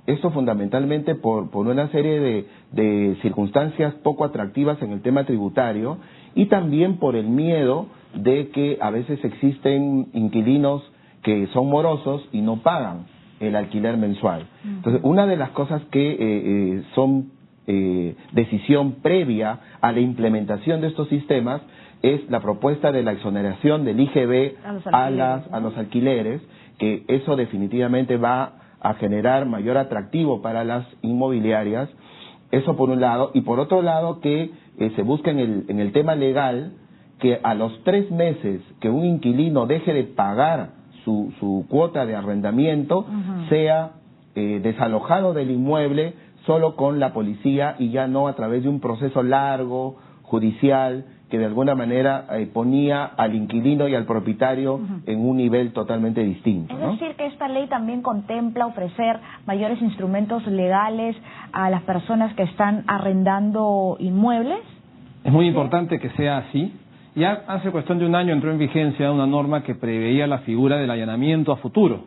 Esto fundamentalmente por una serie de circunstancias poco atractivas en el tema tributario, y también por el miedo de que a veces existen inquilinos que son morosos y no pagan el alquiler mensual. Entonces, una de las cosas que son decisión previa a la implementación de estos sistemas es la propuesta de la exoneración del IGB a los alquileres, que eso definitivamente va a generar mayor atractivo para las inmobiliarias. Eso por un lado, y por otro lado que se busca en el tema legal que a los 3 meses que un inquilino deje de pagar su cuota de arrendamiento, sea desalojado del inmueble solo con la policía y ya no a través de un proceso largo, judicial, que de alguna manera ponía al inquilino y al propietario en un nivel totalmente distinto, ¿no? Es decir, que esta ley también contempla ofrecer mayores instrumentos legales a las personas que están arrendando inmuebles. Es muy importante que sea así. Ya hace cuestión de un año entró en vigencia una norma que preveía la figura del allanamiento a futuro.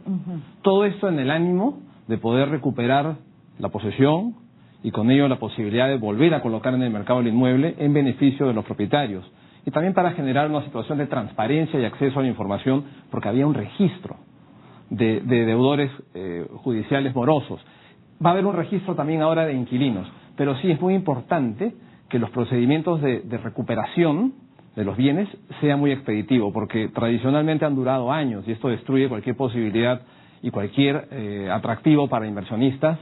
Todo esto en el ánimo de poder recuperar la posesión y con ello la posibilidad de volver a colocar en el mercado el inmueble en beneficio de los propietarios. Y también para generar una situación de transparencia y acceso a la información, porque había un registro de deudores judiciales morosos. Va a haber un registro también ahora de inquilinos, pero sí es muy importante que los procedimientos de recuperación de los bienes sean muy expeditivos, porque tradicionalmente han durado años y esto destruye cualquier posibilidad y cualquier atractivo para inversionistas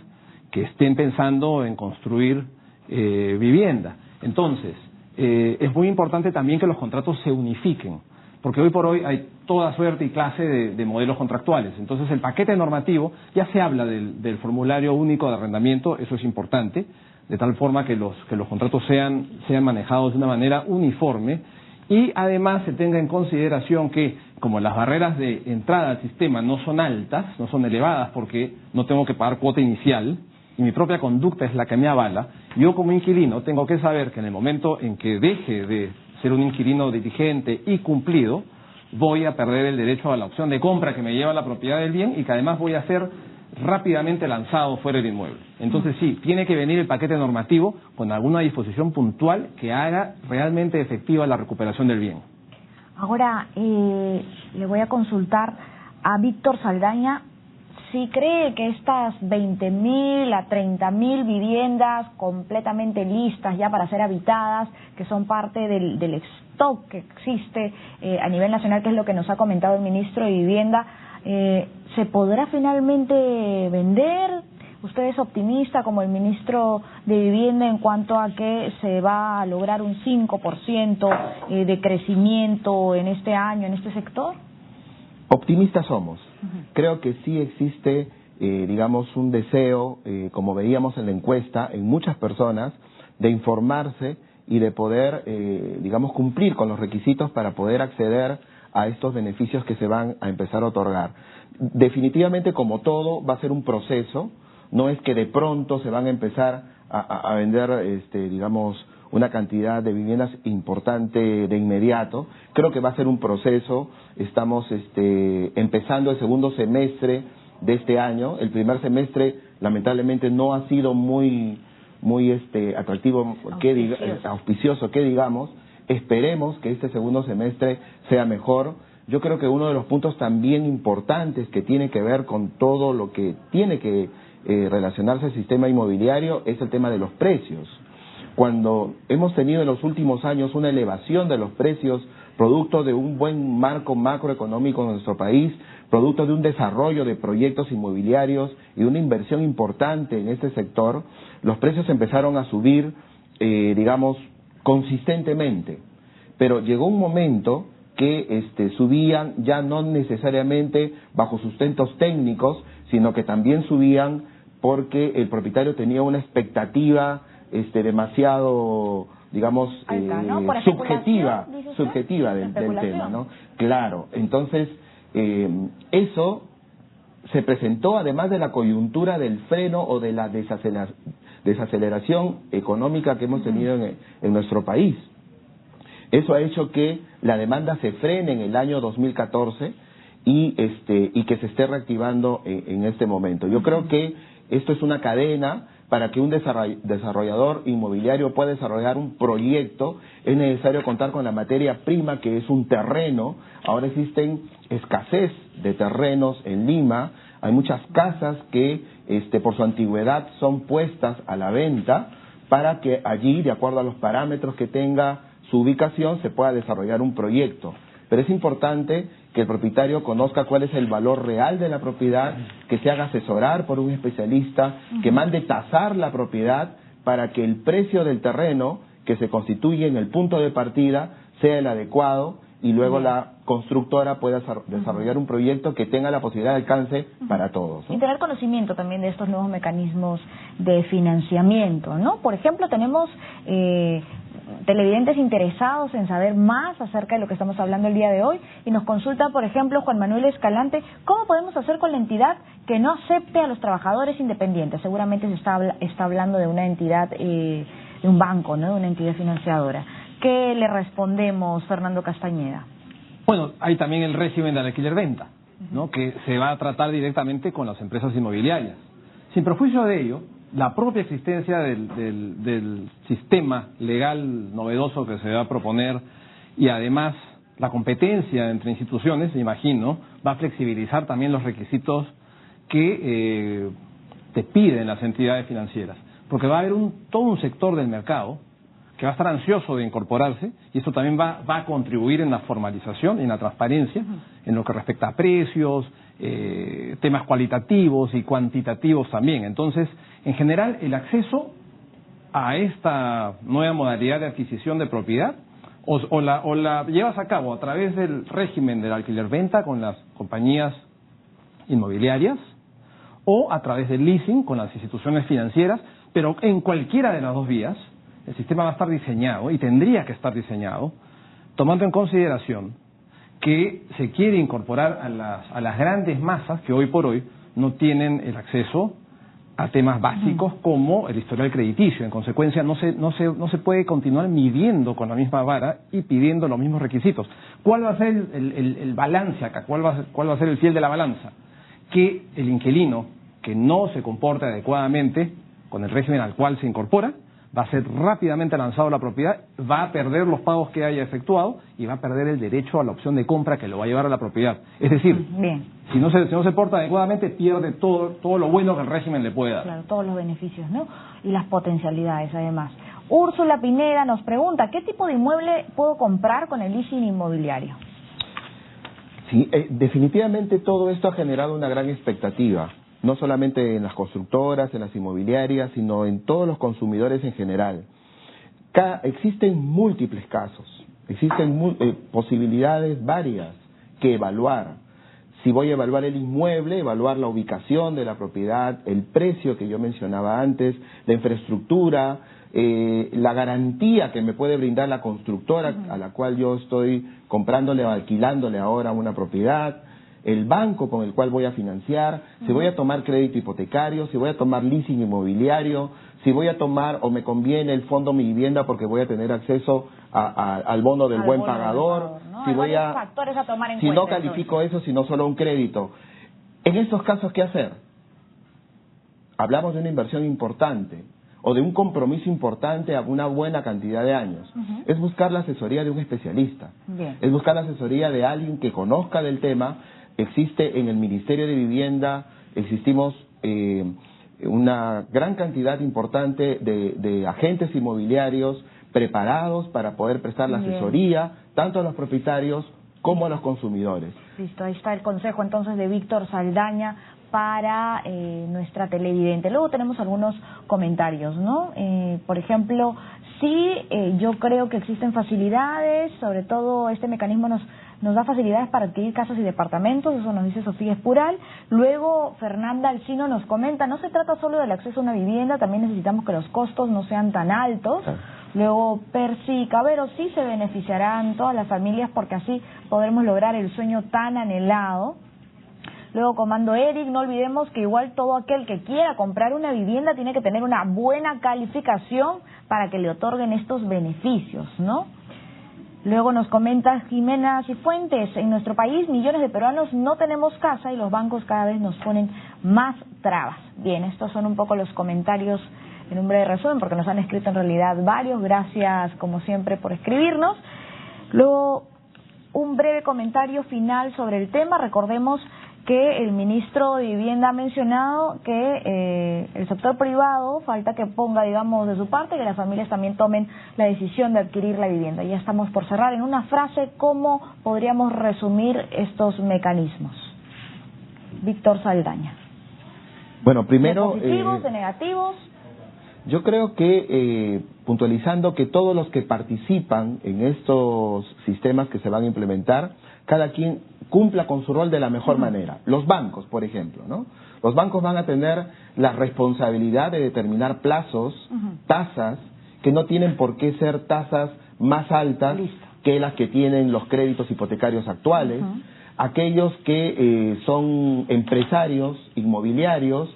que estén pensando en construir vivienda. Entonces, es muy importante también que los contratos se unifiquen, porque hoy por hoy hay toda suerte y clase de modelos contractuales. Entonces, el paquete normativo, ya se habla del formulario único de arrendamiento, eso es importante, de tal forma que los contratos sean manejados de una manera uniforme y además se tenga en consideración que, como las barreras de entrada al sistema no son altas, no son elevadas porque no tengo que pagar cuota inicial, y mi propia conducta es la que me avala, yo como inquilino tengo que saber que en el momento en que deje de ser un inquilino diligente y cumplido, voy a perder el derecho a la opción de compra que me lleva a la propiedad del bien y que además voy a ser rápidamente lanzado fuera del inmueble. Entonces sí, tiene que venir el paquete normativo con alguna disposición puntual que haga realmente efectiva la recuperación del bien. Ahora, le voy a consultar a Víctor Saldaña. Si cree que estas 20.000 a 30.000 viviendas completamente listas ya para ser habitadas, que son parte del stock que existe a nivel nacional, que es lo que nos ha comentado el ministro de Vivienda, ¿se podrá finalmente vender? ¿Usted es optimista como el ministro de Vivienda en cuanto a que se va a lograr un 5% de crecimiento en este año en este sector? Optimistas somos. Creo que sí existe, digamos, un deseo, como veíamos en la encuesta, en muchas personas, de informarse y de poder, digamos, cumplir con los requisitos para poder acceder a estos beneficios que se van a empezar a otorgar. Definitivamente, como todo, va a ser un proceso. No es que de pronto se van a empezar a vender, digamos, una cantidad de viviendas importante de inmediato. Creo que va a ser un proceso. Estamos empezando el segundo semestre de este año. El primer semestre, lamentablemente, no ha sido muy atractivo, auspicioso, que digamos. Esperemos que este segundo semestre sea mejor. Yo creo que uno de los puntos también importantes que tiene que ver con todo lo que tiene que relacionarse al sistema inmobiliario es el tema de los precios. Cuando hemos tenido en los últimos años una elevación de los precios, producto de un buen marco macroeconómico en nuestro país, producto de un desarrollo de proyectos inmobiliarios y una inversión importante en este sector, los precios empezaron a subir, digamos, consistentemente. Pero llegó un momento que subían ya no necesariamente bajo sustentos técnicos, sino que también subían porque el propietario tenía una expectativa demasiado, digamos, alta, ¿no? subjetiva del tema, ¿no? Claro, entonces eso se presentó además de la coyuntura del freno o de la desaceleración económica que hemos tenido en nuestro país. Eso ha hecho que la demanda se frene en el año 2014 y que se esté reactivando en este momento. Yo creo que esto es una cadena. Para que un desarrollador inmobiliario pueda desarrollar un proyecto, es necesario contar con la materia prima, que es un terreno. Ahora existen escasez de terrenos en Lima. Hay muchas casas que, por su antigüedad, son puestas a la venta para que allí, de acuerdo a los parámetros que tenga su ubicación, se pueda desarrollar un proyecto. Pero es importante que el propietario conozca cuál es el valor real de la propiedad, que se haga asesorar por un especialista, que mande tasar la propiedad para que el precio del terreno que se constituye en el punto de partida sea el adecuado y luego la constructora pueda desarrollar un proyecto que tenga la posibilidad de alcance para todos, ¿no? Y tener conocimiento también de estos nuevos mecanismos de financiamiento, ¿no? Por ejemplo, tenemos televidentes interesados en saber más acerca de lo que estamos hablando el día de hoy y nos consulta, por ejemplo, Juan Manuel Escalante, ¿cómo podemos hacer con la entidad que no acepte a los trabajadores independientes? Seguramente se está hablando de una entidad, de un banco, ¿no? De una entidad financiadora. ¿Qué le respondemos, Fernando Castañeda? Bueno, hay también el régimen de alquiler-venta, ¿no? Que se va a tratar directamente con las empresas inmobiliarias. Sin perjuicio de ello, la propia existencia del sistema legal novedoso que se va a proponer y además la competencia entre instituciones, me imagino, va a flexibilizar también los requisitos que te piden las entidades financieras, porque va a haber todo un sector del mercado que va a estar ansioso de incorporarse y esto también va a contribuir en la formalización, en la transparencia, en lo que respecta a precios, temas cualitativos y cuantitativos también. Entonces, en general, el acceso a esta nueva modalidad de adquisición de propiedad o la llevas a cabo a través del régimen del alquiler-venta con las compañías inmobiliarias o a través del leasing con las instituciones financieras, pero en cualquiera de las dos vías, el sistema va a estar diseñado y tendría que estar diseñado tomando en consideración que se quiere incorporar a las grandes masas que hoy por hoy no tienen el acceso a temas básicos como el historial crediticio. En consecuencia, no se puede continuar midiendo con la misma vara y pidiendo los mismos requisitos. ¿Cuál va a ser el balance acá? ¿Cuál va a ser el fiel de la balanza? Que el inquilino que no se comporte adecuadamente con el régimen al cual se incorpora va a ser rápidamente lanzado a la propiedad, va a perder los pagos que haya efectuado y va a perder el derecho a la opción de compra que lo va a llevar a la propiedad. Es decir, si no se porta adecuadamente, pierde todo lo bueno que el régimen le puede dar. Claro, todos los beneficios, ¿no? Y las potencialidades, además. Úrsula Pineda nos pregunta, ¿qué tipo de inmueble puedo comprar con el leasing inmobiliario? Sí, definitivamente todo esto ha generado una gran expectativa, no solamente en las constructoras, en las inmobiliarias, sino en todos los consumidores en general. Existen múltiples casos, existen posibilidades varias que evaluar. Si voy a evaluar el inmueble, evaluar la ubicación de la propiedad, el precio que yo mencionaba antes, la infraestructura, la garantía que me puede brindar la constructora a la cual yo estoy comprándole o alquilándole ahora una propiedad, el banco con el cual voy a financiar, si voy a tomar crédito hipotecario, si voy a tomar leasing inmobiliario, si voy a tomar o me conviene el fondo Mi Vivienda porque voy a tener acceso al bono del buen pagador, ¿no? si voy a, factores a tomar en si cuenta, no califico eso, sino solo un crédito. En estos casos, ¿qué hacer? Hablamos de una inversión importante o de un compromiso importante a una buena cantidad de años. Es buscar la asesoría de un especialista, es buscar la asesoría de alguien que conozca del tema. Existe en el Ministerio de Vivienda, existimos una gran cantidad importante de agentes inmobiliarios preparados para poder prestar la asesoría tanto a los propietarios como a los consumidores. Listo, ahí está el consejo entonces de Víctor Saldaña para nuestra televidente. Luego tenemos algunos comentarios, ¿no? Por ejemplo, sí, yo creo que existen facilidades, sobre todo este mecanismo nos da facilidades para adquirir casas y departamentos, eso nos dice Sofía Espural. Luego Fernanda Alcino nos comenta, no se trata solo del acceso a una vivienda, también necesitamos que los costos no sean tan altos. Luego Percy Cabero, sí se beneficiarán todas las familias porque así podremos lograr el sueño tan anhelado. Luego Comando Eric, no olvidemos que igual todo aquel que quiera comprar una vivienda tiene que tener una buena calificación para que le otorguen estos beneficios, ¿no? Luego nos comenta Jimena Cifuentes, en nuestro país millones de peruanos no tenemos casa y los bancos cada vez nos ponen más trabas. Bien, estos son un poco los comentarios en un breve resumen porque nos han escrito en realidad varios, gracias como siempre por escribirnos. Luego un breve comentario final sobre el tema, recordemos que el ministro de Vivienda ha mencionado que el sector privado falta que ponga, digamos, de su parte, que las familias también tomen la decisión de adquirir la vivienda. Ya estamos por cerrar. En una frase, ¿cómo podríamos resumir estos mecanismos? Víctor Saldaña. Bueno, primero... ¿De positivos, de negativos? Yo creo que, puntualizando que todos los que participan en estos sistemas que se van a implementar, cada quien cumpla con su rol de la mejor manera. Los bancos, por ejemplo, ¿no? Los bancos van a tener la responsabilidad de determinar plazos, tasas que no tienen por qué ser tasas más altas que las que tienen los créditos hipotecarios actuales, aquellos que son empresarios inmobiliarios,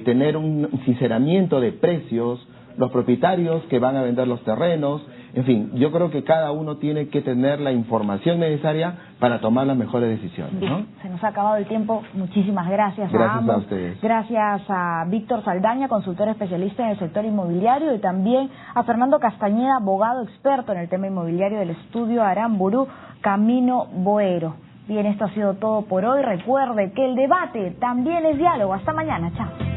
tener un sinceramiento de precios, los propietarios que van a vender los terrenos, en fin, yo creo que cada uno tiene que tener la información necesaria para tomar las mejores decisiones, ¿no? Se nos ha acabado el tiempo. Muchísimas gracias a ambos. A ustedes. Gracias a Víctor Saldaña, consultor especialista en el sector inmobiliario, y también a Fernando Castañeda, abogado experto en el tema inmobiliario del estudio Aramburú Camino Boero. Bien, esto ha sido todo por hoy. Recuerde que el debate también es diálogo. Hasta mañana. Chao.